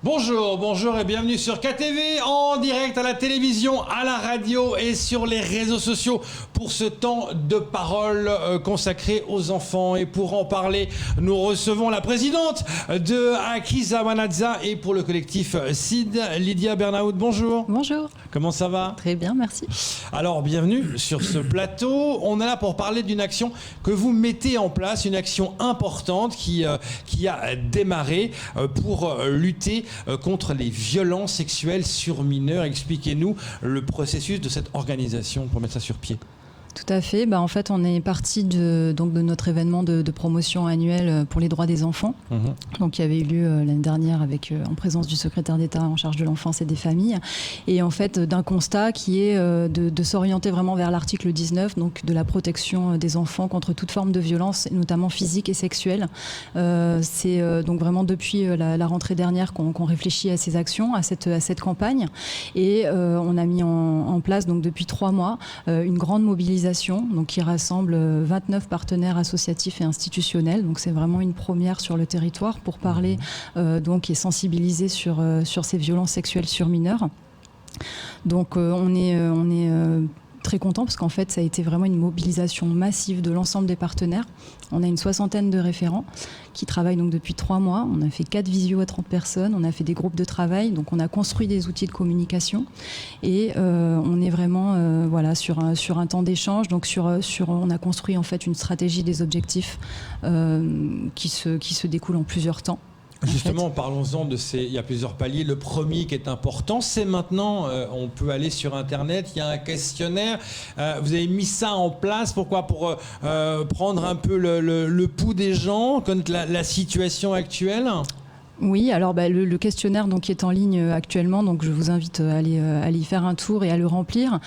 Bonjour et bienvenue sur KTV, en direct à la télévision, à la radio et sur les réseaux sociaux pour ce temps de parole consacré aux enfants. Et pour en parler, nous recevons la présidente de Akiza Wanadza et pour le collectif CID, Lydia Bernaout. Bonjour. Bonjour. Comment ça va ? Très bien, merci. Alors, bienvenue sur ce plateau. On est là pour parler d'une action que vous mettez en place, une action importante qui a démarré pour lutter contre les violences sexuelles sur mineurs. Expliquez-nous le processus de cette organisation pour mettre ça sur pied. Tout à fait. En fait, on est parti de notre événement de promotion annuel pour les droits des enfants, donc qui avait eu lieu l'année dernière en présence du secrétaire d'État en charge de l'enfance et des familles. Et en fait, d'un constat qui est de s'orienter vraiment vers l'article 19, donc de la protection des enfants contre toute forme de violence, notamment physique et sexuelle. C'est donc vraiment depuis la rentrée dernière qu'on réfléchit à ces actions, à cette campagne. Et on a mis en place donc depuis 3 mois une grande mobilisation donc qui rassemble 29 partenaires associatifs et institutionnels. Donc c'est vraiment une première sur le territoire pour parler donc et sensibiliser sur ces violences sexuelles sur mineurs. Donc on est très content parce qu'en fait ça a été vraiment une mobilisation massive de l'ensemble des partenaires. On a une 60aine de référents qui travaillent donc depuis 3 mois. On a fait 4 visios à 30 personnes, on a fait des groupes de travail, donc on a construit des outils de communication et on est vraiment sur un temps d'échange. Donc on a construit en fait une stratégie des objectifs qui se découle en plusiavez temps. Justement, parlons-en de il y a plusieurs paliers. Le premier qui est important, c'est maintenant, on peut aller sur Internet, il y a un questionnaire. Vous avez mis ça en place, pourquoi ? Pour prendre un peu le pouls des gens, connaître la situation actuelle ? Oui, alors le questionnaire donc, qui est en ligne actuellement, donc je vous invite à aller y faire un tour et à le remplir.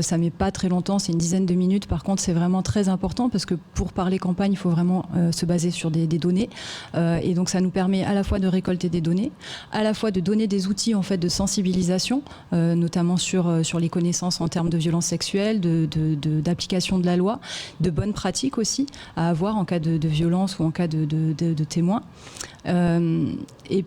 Ça met pas très longtemps, c'est une dizaine de minutes. Par contre, c'est vraiment très important parce que pour parler campagne, il faut vraiment se baser sur des données. Et donc, ça nous permet à la fois de récolter des données, à la fois de donner des outils en fait de sensibilisation, notamment sur les connaissances en termes de violences sexuelles, d'application de la loi, de bonnes pratiques aussi à avoir en cas de violence ou en cas de témoin. Oui,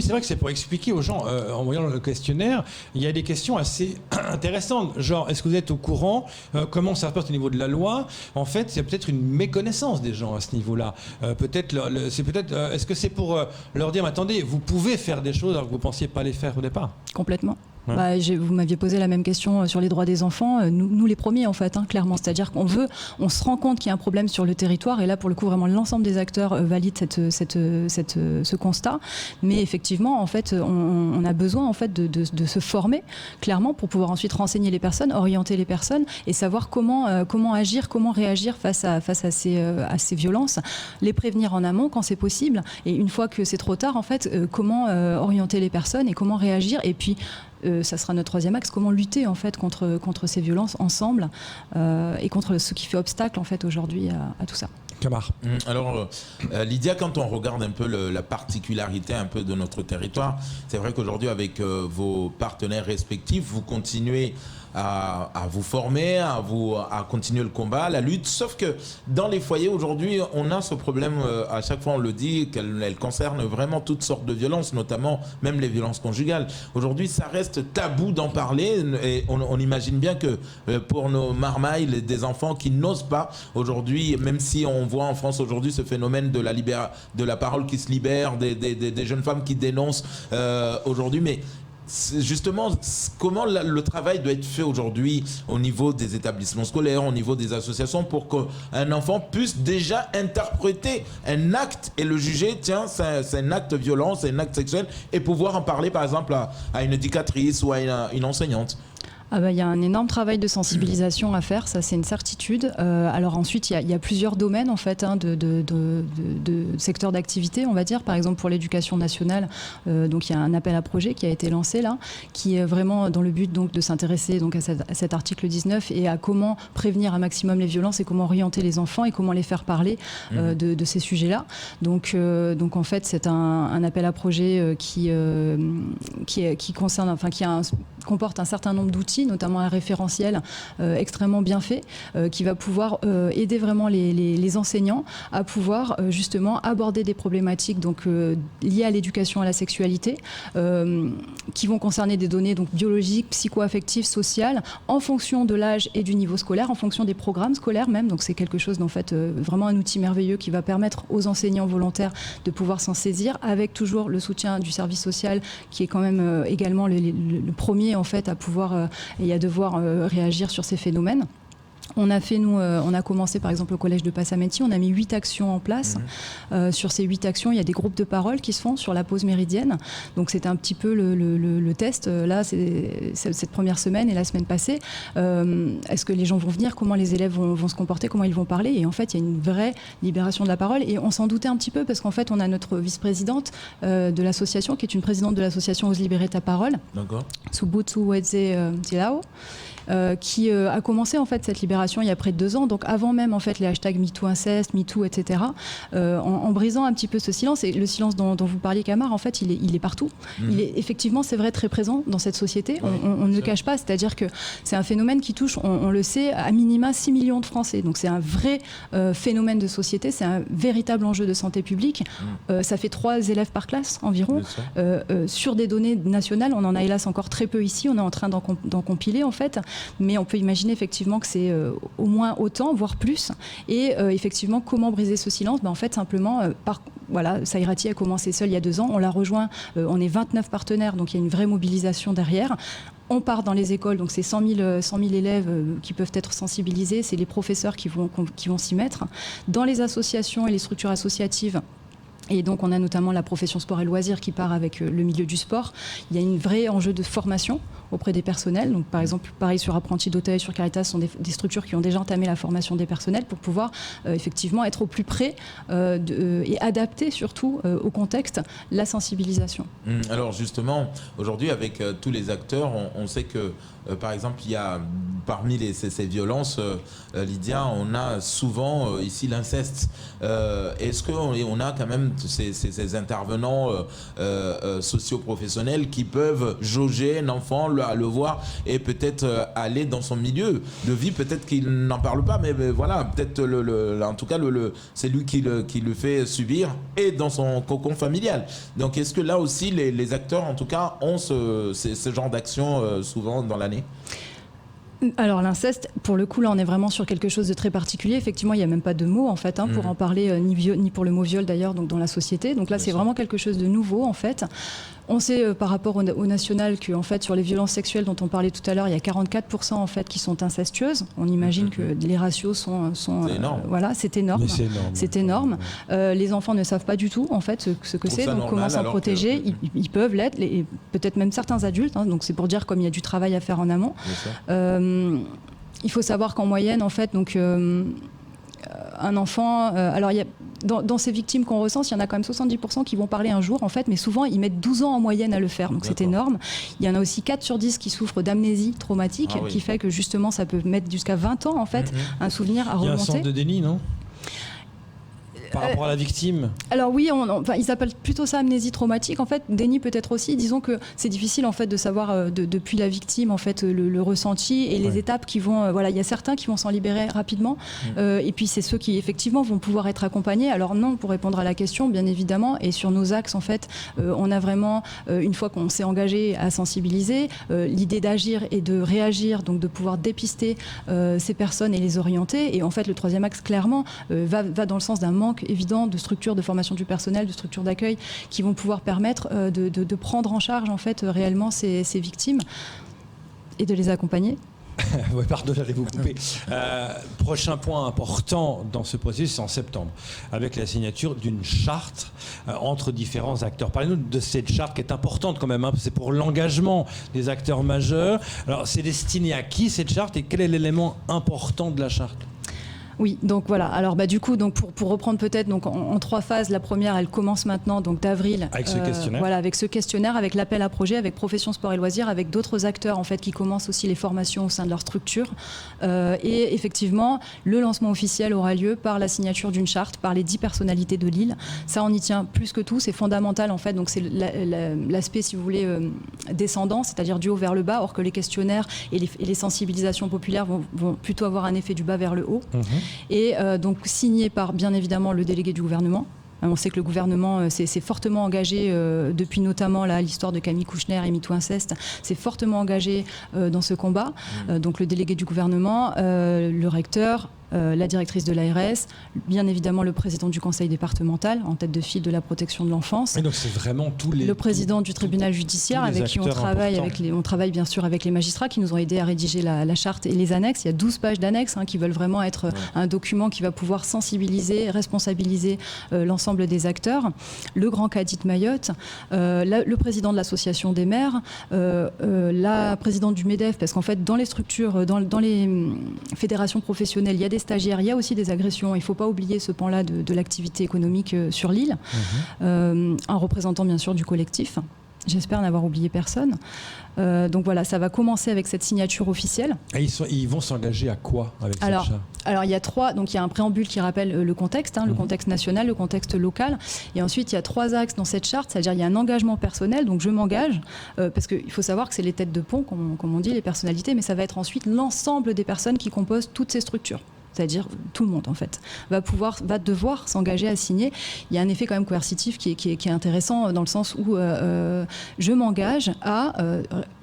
c'est vrai que c'est pour expliquer aux gens, en voyant le questionnaire, il y a des questions assez intéressantes, genre est-ce que vous êtes au courant, comment ça se passe au niveau de la loi ? En fait, c'est peut-être une méconnaissance des gens à ce niveau-là. Est-ce que c'est pour leur dire, attendez, vous pouvez faire des choses alors que vous ne pensiez pas les faire au départ ? Complètement. Vous m'aviez posé la même question sur les droits des enfants. Nous les premiers, en fait, clairement. C'est-à-dire on se rend compte qu'il y a un problème sur le territoire. Et là, pour le coup, vraiment, l'ensemble des acteurs valident ce constat. Mais effectivement, en fait, on a besoin en fait, de se former, clairement, pour pouvoir ensuite renseigner les personnes, orienter les personnes et savoir comment agir, comment réagir face à ces violences, les prévenir en amont quand c'est possible. Et une fois que c'est trop tard, en fait, comment orienter les personnes et comment réagir. Et puis, ça sera notre 3e axe, comment lutter en fait contre ces violences ensemble et contre ce qui fait obstacle en fait aujourd'hui à tout ça. Camar. Alors Lydia, quand on regarde un peu la particularité un peu de notre territoire, c'est vrai qu'aujourd'hui avec vos partenaires respectifs, vous continuez à vous former, à continuer le combat, la lutte, sauf que dans les foyers aujourd'hui, on a ce problème, à chaque fois on le dit, qu'elle concerne vraiment toutes sortes de violences, notamment même les violences conjugales. Aujourd'hui, ça reste tabou d'en parler et on imagine bien que pour nos marmailles, des enfants qui n'osent pas aujourd'hui, même si on voit en France aujourd'hui ce phénomène de la parole qui se libère, des jeunes femmes qui dénoncent aujourd'hui, mais justement, comment le travail doit être fait aujourd'hui au niveau des établissements scolaires, au niveau des associations pour qu'un enfant puisse déjà interpréter un acte et le juger, tiens, c'est un acte violent, c'est un acte sexuel, et pouvoir en parler par exemple à une éducatrice ou à une enseignante? Il y a un énorme travail de sensibilisation à faire, ça c'est une certitude. Alors ensuite, il y a plusieurs domaines en fait de secteurs d'activité, on va dire. Par exemple pour l'éducation nationale, donc il y a un appel à projet qui a été lancé là, qui est vraiment dans le but donc de s'intéresser donc à cet article 19 et à comment prévenir un maximum les violences et comment orienter les enfants et comment les faire parler de ces sujets-là. Donc en fait c'est un appel à projet qui concerne, enfin qui comporte un certain nombre d'outils. outil, notamment un référentiel extrêmement bien fait, qui va pouvoir aider vraiment les enseignants à pouvoir justement aborder des problématiques donc, liées à l'éducation à la sexualité, qui vont concerner des données donc, biologiques, psycho-affectives, sociales, en fonction de l'âge et du niveau scolaire, en fonction des programmes scolaires même. Donc c'est quelque chose d'en fait vraiment un outil merveilleux qui va permettre aux enseignants volontaires de pouvoir s'en saisir, avec toujours le soutien du service social qui est quand même également le premier en fait à pouvoir et à devoir réagir sur ces phénomènes. On a commencé par exemple au collège de Passamenti, on a mis 8 actions en place. Sur ces 8 actions, il y a des groupes de parole qui se font sur la pause méridienne. Donc c'était un petit peu le test, là, cette première semaine et la semaine passée. Est-ce que les gens vont venir? Comment les élèves vont se comporter? Comment ils vont parler? Et en fait, il y a une vraie libération de la parole. Et on s'en doutait un petit peu parce qu'en fait, on a notre vice-présidente de l'association, qui est une présidente de l'association Ose libérer ta parole, Subutu Wedze Tilao. Qui a commencé en fait cette libération il y a près de 2 ans, donc avant même en fait les hashtags MeToo inceste, MeToo, etc. En brisant un petit peu ce silence, et le silence dont vous parliez, Kamar, en fait il est partout. Il est effectivement, c'est vrai, très présent dans cette société. On ne le cache pas, c'est-à-dire que c'est un phénomène qui touche, on le sait, à minima 6 millions de Français. Donc c'est un vrai phénomène de société, c'est un véritable enjeu de santé publique. Ça fait 3 élèves par classe environ. Sur des données nationales, on en a hélas encore très peu ici. On est en train d'en compiler en fait. Mais on peut imaginer effectivement que c'est au moins autant, voire plus. Et effectivement, comment briser ce silence? En fait, simplement, voilà, Saïrati a commencé seul il y a 2 ans. On l'a rejoint, on est 29 partenaires, donc il y a une vraie mobilisation derrière. On part dans les écoles, donc c'est 100 000 élèves qui peuvent être sensibilisés. C'est les professeurs qui vont s'y mettre. Dans les associations et les structures associatives, et donc on a notamment la profession sport et loisirs qui part avec le milieu du sport. Il y a un vrai enjeu de formation auprès des personnels. Donc par exemple, pareil sur Apprentis d'Auteuil, sur Caritas, ce sont des structures qui ont déjà entamé la formation des personnels pour pouvoir effectivement être au plus près et adapter surtout au contexte la sensibilisation. Alors justement, aujourd'hui avec tous les acteurs, on sait que par exemple, il y a parmi ces violences, Lydia, on a souvent ici l'inceste. Est-ce qu'on a quand même ces intervenants socio-professionnels qui peuvent jauger un enfant, le voir et peut-être aller dans son milieu de vie? Peut-être qu'il n'en parle pas, mais voilà, peut-être en tout cas c'est lui qui le fait subir et dans son cocon familial. Donc est-ce que là aussi les acteurs en tout cas ont ce genre d'action souvent dans l'année? Alors l'inceste, pour le coup, là, on est vraiment sur quelque chose de très particulier. Effectivement, il n'y a même pas de mots, en fait, pour en parler, ni pour le mot viol, d'ailleurs, donc dans la société. Donc là, c'est vraiment quelque chose de nouveau, en fait. On sait par rapport au national que, en fait, sur les violences sexuelles dont on parlait tout à l'heure, il y a 44% en fait qui sont incestueuses. On imagine que les ratios sont c'est énorme. Voilà, c'est énorme. C'est énorme. Les enfants ne savent pas du tout, en fait, ce que c'est. Donc comment s'en protéger? Ils peuvent l'être, et peut-être même certains adultes. Donc c'est pour dire comme il y a du travail à faire en amont. Il faut savoir qu'en moyenne, en fait, donc un enfant, alors il y a, dans ces victimes qu'on recense, il y en a quand même 70% qui vont parler un jour, en fait, mais souvent ils mettent 12 ans en moyenne à le faire, donc c'est énorme. Il y en a aussi 4 sur 10 qui souffrent d'amnésie traumatique, qui fait que justement ça peut mettre jusqu'à 20 ans, en fait, un souvenir à remonter. Il y a un sens de déni, non ? Par rapport à la victime? Alors oui, ils appellent plutôt ça amnésie traumatique. En fait, déni peut-être aussi. Disons que c'est difficile en fait de savoir depuis la victime en fait le ressenti et les étapes qui vont. Voilà, il y a certains qui vont s'en libérer rapidement, et puis c'est ceux qui effectivement vont pouvoir être accompagnés. Alors non, pour répondre à la question, bien évidemment, et sur nos axes en fait, on a vraiment une fois qu'on s'est engagé à sensibiliser, l'idée d'agir et de réagir, donc de pouvoir dépister ces personnes et les orienter. Et en fait, le troisième axe clairement va dans le sens d'un manque évident de structures de formation du personnel, de structures d'accueil qui vont pouvoir permettre de prendre en charge en fait réellement ces victimes et de les accompagner. Oui, pardon, j'allais vous couper. Prochain point important dans ce processus, c'est en septembre, avec la signature d'une charte entre différents acteurs. Parlez-nous de cette charte qui est importante quand même, c'est pour l'engagement des acteurs majeurs. Alors, c'est destiné à qui cette charte et quel est l'élément important de la charte ? Oui, donc voilà. Alors du coup, donc pour reprendre peut-être donc en 3 phases, la première, elle commence maintenant donc d'avril. Avec ce questionnaire. Voilà, avec ce questionnaire, avec l'appel à projet, avec Profession Sport et Loisirs, avec d'autres acteurs en fait qui commencent aussi les formations au sein de leur structure. Et effectivement, le lancement officiel aura lieu par la signature d'une charte par les 10 personnalités de Lille. Ça, on y tient plus que tout. C'est fondamental en fait. Donc c'est l'aspect, si vous voulez, descendant, c'est-à-dire du haut vers le bas, or que les questionnaires et les sensibilisations populaires vont plutôt avoir un effet du bas vers le haut. Et donc signé par bien évidemment le délégué du gouvernement. On sait que le gouvernement s'est fortement engagé depuis notamment l'histoire de Camille Kouchner et MeToo Inceste, s'est fortement engagé dans ce combat. Donc le délégué du gouvernement, le recteur, la directrice de l'ARS, bien évidemment le président du conseil départemental en tête de file de la protection de l'enfance. Et donc c'est vraiment le président du tribunal judiciaire avec qui on travaille, on travaille bien sûr avec les magistrats qui nous ont aidés à rédiger la charte et les annexes. Il y a 12 pages d'annexes qui veulent vraiment être un document qui va pouvoir sensibiliser, responsabiliser l'ensemble des acteurs. Le grand cadet de Mayotte, le président de l'association des maires, la présidente du MEDEF, parce qu'en fait dans les structures, dans les fédérations professionnelles, il y a des stagiaires, il y a aussi des agressions. Il ne faut pas oublier ce pan-là de l'activité économique sur l'île. Un représentant bien sûr du collectif. J'espère n'avoir oublié personne. Donc voilà, ça va commencer avec cette signature officielle. Et ils vont s'engager à quoi avec cette charte ? Alors il y a 3, donc il y a un préambule qui rappelle le contexte, le contexte national, le contexte local. Et ensuite il y a 3 axes dans cette charte, c'est-à-dire il y a un engagement personnel, donc je m'engage, parce qu'il faut savoir que c'est les têtes de pont, comme on dit, les personnalités, mais ça va être ensuite l'ensemble des personnes qui composent toutes ces structures. C'est-à-dire tout le monde en fait, va devoir s'engager à signer. Il y a un effet quand même coercitif qui est intéressant dans le sens où je m'engage à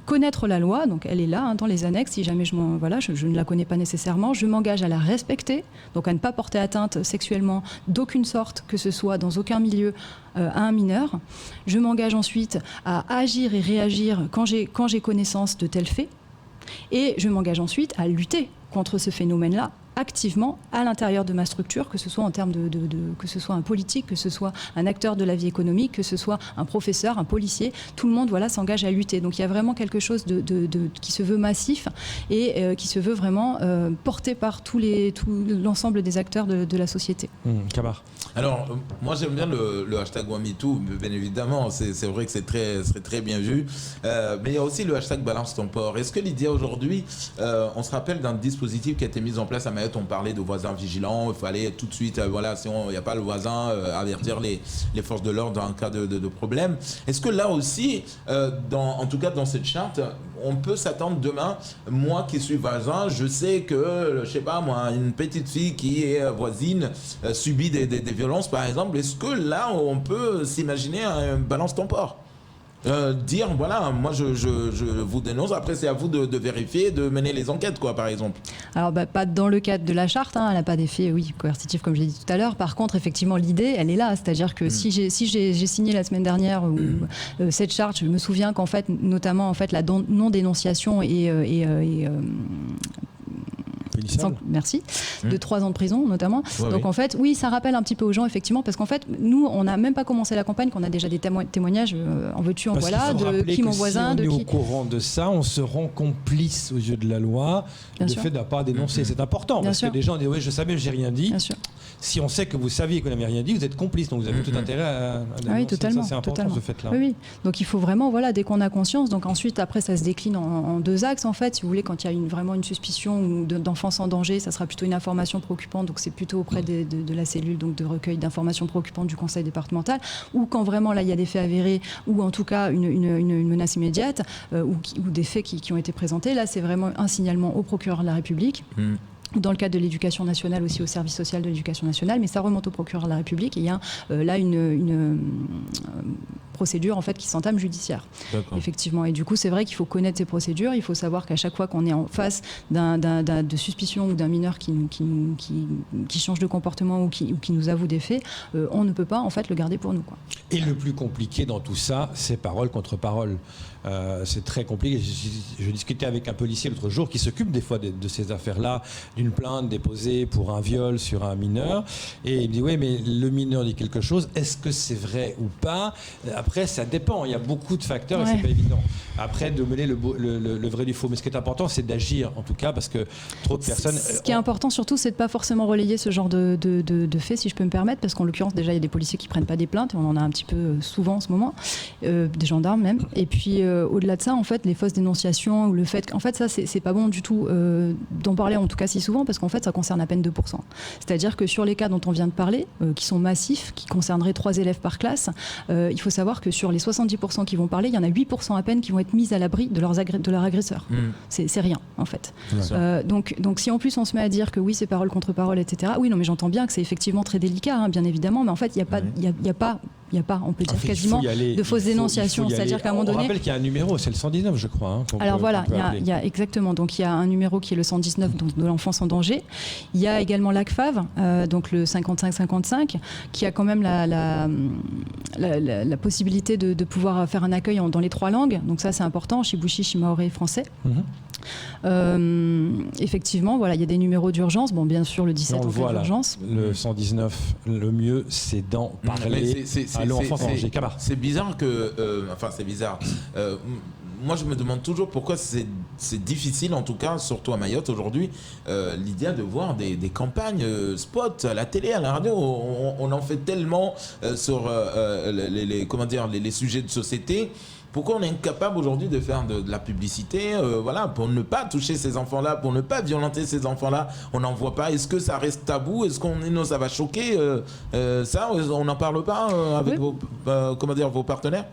connaître la loi, donc elle est là dans les annexes, si jamais je ne la connais pas nécessairement, je m'engage à la respecter, donc à ne pas porter atteinte sexuellement d'aucune sorte, que ce soit dans aucun milieu à un mineur. Je m'engage ensuite à agir et réagir quand j'ai connaissance de tels faits, et je m'engage ensuite à lutter contre ce phénomène-là activement à l'intérieur de ma structure, que ce soit en termes que ce soit un politique, que ce soit un acteur de la vie économique, que ce soit un professeur, un policier, tout le monde s'engage à lutter. Donc il y a vraiment quelque chose qui se veut massif et qui se veut vraiment porté par tout l'ensemble des acteurs de la société. Kamar. Alors, moi j'aime bien le hashtag OneMeToo, bien évidemment, c'est vrai que c'est très bien vu, mais il y a aussi le hashtag Balance ton port. Est-ce que Lydia, aujourd'hui, on se rappelle d'un dispositif qui a été mis en place à Mayotte, on parlait de voisins vigilants, il fallait tout de suite, si il n'y a pas le voisin, avertir les forces de l'ordre en cas de problème. Est-ce que là aussi, en tout cas dans cette charte, on peut s'attendre demain, moi qui suis voisin, je sais que, je sais pas moi, une petite fille qui est voisine subit des violences par exemple, est-ce que là on peut s'imaginer un balance ton port ? Dire voilà, moi je vous dénonce, après c'est à vous de vérifier, de mener les enquêtes par exemple. Alors pas dans le cadre de la charte, elle n'a pas d'effet coercitif comme je l'ai dit tout à l'heure. Par contre effectivement l'idée elle est là, c'est-à-dire que si j'ai signé la semaine dernière cette charte, je me souviens qu'en fait notamment la non-dénonciation merci, de 3 ans de prison notamment. Donc en fait, oui, ça rappelle un petit peu aux gens effectivement, parce qu'en fait, nous, on n'a même pas commencé la campagne, qu'on a déjà des témoignages, en veux-tu, en voilà, de qui mon voisin, de qui. Si on est au courant de ça, on se rend complice aux yeux de la loi, le fait de ne pas dénoncer. C'est important, parce que les gens disent oui, je savais, j'ai rien dit. Bien sûr. Si on sait que vous saviez qu'on n'avait rien dit, vous êtes complice, donc vous avez tout intérêt à dénoncer. Oui, totalement. Ça, c'est important, totalement. ce fait-là. Oui. Donc il faut vraiment, dès qu'on a conscience, donc ensuite, après, ça se décline en 2 axes, en fait. Si vous voulez, quand il y a vraiment une suspicion d'enfance en danger, ça sera plutôt une information préoccupante, donc c'est plutôt auprès de la cellule donc de recueil d'informations préoccupantes du conseil départemental, ou quand vraiment là il y a des faits avérés, ou en tout cas une menace immédiate, ou des faits qui ont été présentés. Là, c'est vraiment un signalement au procureur de la République. Dans le cadre de l'éducation nationale aussi, au service social de l'éducation nationale, mais ça remonte au procureur de la République et il y a là une procédure en fait qui s'entame judiciaire. D'accord. Effectivement. Et du coup, c'est vrai qu'il faut connaître ces procédures. Il faut savoir qu'à chaque fois qu'on est en face de suspicion ou d'un mineur qui change de comportement ou qui nous avoue des faits, on ne peut pas en fait le garder pour nous, quoi. Et le plus compliqué dans tout ça, c'est parole contre parole. C'est très compliqué. Je discutais avec un policier l'autre jour qui s'occupe des fois de ces affaires-là, d'une plainte déposée pour un viol sur un mineur, et il me dit oui, mais le mineur dit quelque chose, est-ce que c'est vrai ou pas? Après Après, ça dépend. Il y a beaucoup de facteurs et Ouais. c'est pas évident. Après, de mêler le vrai du faux. Mais ce qui est important, c'est d'agir, en tout cas, parce que trop de personnes... Ce qui est important surtout, c'est de pas forcément relayer ce genre de faits, si je peux me permettre, parce qu'en l'occurrence, déjà, il y a des policiers qui prennent pas des plaintes, et on en a un petit peu souvent en ce moment, des gendarmes même. Et puis, au-delà de ça, en fait, les fausses dénonciations ou le fait qu'en fait, ça, c'est pas bon du tout d'en parler, en tout cas si souvent, parce qu'en fait, ça concerne à peine 2%. C'est-à-dire que sur les cas dont on vient de parler, qui sont massifs, qui concerneraient 3 élèves par classe, il faut savoir que sur les 70% qui vont parler, il y en a 8% à peine qui vont être mis à l'abri de leur agresseur. C'est rien, en fait. Donc si en plus on se met à dire que oui, c'est parole contre parole, etc. Oui, non, mais j'entends bien que c'est effectivement très délicat, hein, bien évidemment, mais en fait, il n'y a pas, on peut dire quasiment, de fausses dénonciations. C'est-à-dire qu'à un moment donné... On rappelle qu'il y a un numéro, c'est le 119, je crois. Hein, alors voilà, il y a exactement. Donc il y a un numéro qui est le 119, donc de l'enfance en danger. Il y a également l'ACFAV, donc le 5555, qui a quand même la possibilité de pouvoir faire un accueil dans les 3 langues. Donc ça, c'est important, shibushi, shimaoré et français. Effectivement, voilà, il y a des numéros d'urgence. Bon, bien sûr, le 17 en cas d'urgence. Le 119, le mieux, c'est d'en parler à l'enfance en danger. C'est bizarre que... c'est bizarre. Moi, je me demande toujours pourquoi c'est difficile, en tout cas, surtout à Mayotte aujourd'hui, Lydia, de voir des campagnes spot à la télé, à la radio. On en fait tellement sur les sujets de société. Pourquoi on est incapable aujourd'hui de faire de la publicité pour ne pas toucher ces enfants-là, pour ne pas violenter ces enfants-là? On n'en voit pas. Est-ce que ça reste tabou? Est-ce ça va choquer ça? On n'en parle pas avec vos partenaires?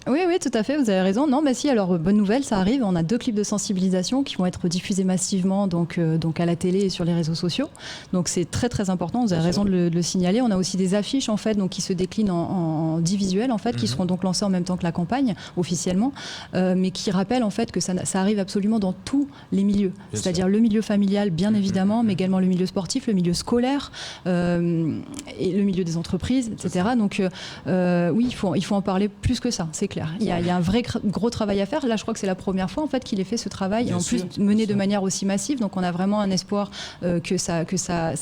Oui, tout à fait, vous avez raison. Non, mais si, alors bonne nouvelle, ça arrive. On a 2 clips de sensibilisation qui vont être diffusés massivement donc à la télé et sur les réseaux sociaux. Donc c'est très très important, vous avez raison de le signaler. On a aussi des affiches en fait, donc, qui se déclinent en 10 visuels en fait, qui seront donc lancés en même temps que la campagne, officiellement, mais qui rappellent en fait que ça arrive absolument dans tous les milieux. C'est-à-dire le milieu familial, bien évidemment, mais également le milieu sportif, le milieu scolaire, et le milieu des entreprises, etc. Donc oui, il faut en parler plus que ça, c'est clair. Il y a un vrai gros travail à faire. Là, je crois que c'est la première fois en fait qu'il est fait ce travail, et en plus mené de manière aussi massive. Donc, on a vraiment un espoir que ça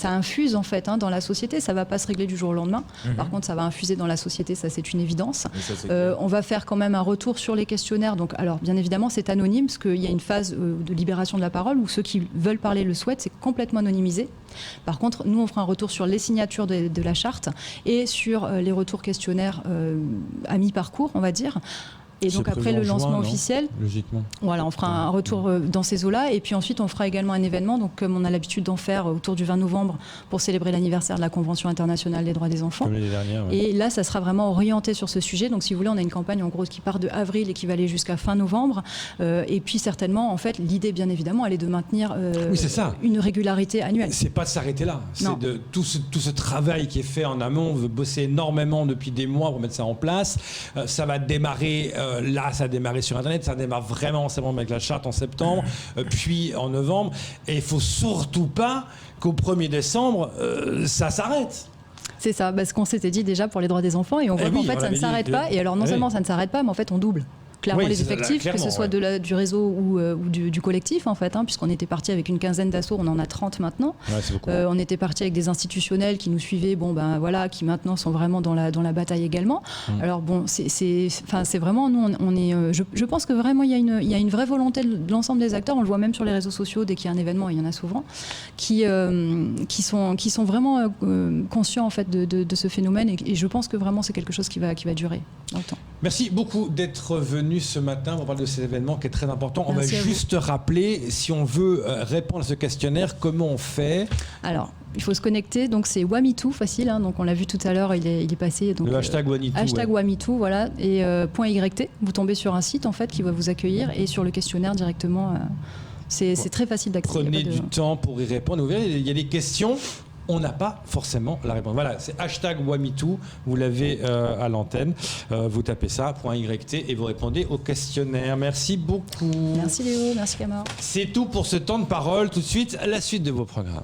infuse en fait dans la société. Ça va pas se régler du jour au lendemain. Par contre, ça va infuser dans la société. Ça, c'est une évidence. On va faire quand même un retour sur les questionnaires. Donc, alors, bien évidemment, c'est anonyme parce qu'il y a une phase de libération de la parole où ceux qui veulent parler le souhaitent. C'est complètement anonymisé. Par contre, nous, on fera un retour sur les signatures de la charte et sur les retours questionnaires à mi-parcours, on va dire. Et donc après le lancement officiel, logiquement. Voilà, on fera un retour dans ces eaux-là, et puis ensuite on fera également un événement, donc comme on a l'habitude d'en faire autour du 20 novembre pour célébrer l'anniversaire de la Convention internationale des droits des enfants. Comme l'année dernière, ouais. Et là, ça sera vraiment orienté sur ce sujet. Donc si vous voulez, on a une campagne en gros qui part de avril et qui va aller jusqu'à fin novembre. Et puis certainement, en fait, l'idée, bien évidemment, elle est de maintenir une régularité annuelle. C'est pas de s'arrêter là. C'est de tout ce travail qui est fait en amont. On veut bosser énormément depuis des mois pour mettre ça en place. Ça va démarrer. Là, ça a démarré sur Internet, ça démarre vraiment avec la charte en septembre, puis en novembre. Et il ne faut surtout pas qu'au 1er décembre, ça s'arrête. C'est ça, parce qu'on s'était dit déjà pour les droits des enfants, et on voit qu'en fait, ça ne s'arrête pas. Et alors, non seulement ça ne s'arrête pas, mais en fait, on double. Clairement les effectifs, que ce soit du réseau ou du collectif en fait, puisqu'on était parti avec une quinzaine d'assauts, on en a 30 maintenant. On était parti avec des institutionnels qui nous suivaient, qui maintenant sont vraiment dans la bataille également. Alors bon, c'est vraiment, nous on est, je pense que vraiment il y a une vraie volonté de l'ensemble des acteurs. On le voit même sur les réseaux sociaux, dès qu'il y a un événement, il y en a souvent, qui sont vraiment conscients en fait de ce phénomène, et je pense que vraiment c'est quelque chose qui va durer dans le temps. Merci beaucoup d'être venu ce matin pour parler de cet événement qui est très important. On va juste rappeler, si on veut répondre à ce questionnaire, comment on fait? Alors, il faut se connecter, donc c'est WAMITOO, facile, donc on l'a vu tout à l'heure, il est passé. Donc, le hashtag WAMITOO. Hashtag WAMITOO, voilà, et .YT, vous tombez sur un site en fait qui va vous accueillir, et sur le questionnaire directement, c'est très facile d'accéder. Prenez du temps pour y répondre. Vous verrez, il y a des questions. On n'a pas forcément la réponse. Voilà, c'est hashtag WAMITOO, vous l'avez à l'antenne. Vous tapez ça, .YT, et vous répondez au questionnaire. Merci beaucoup. Merci Léo, merci Camara. C'est tout pour ce temps de parole. Tout de suite, la suite de vos programmes.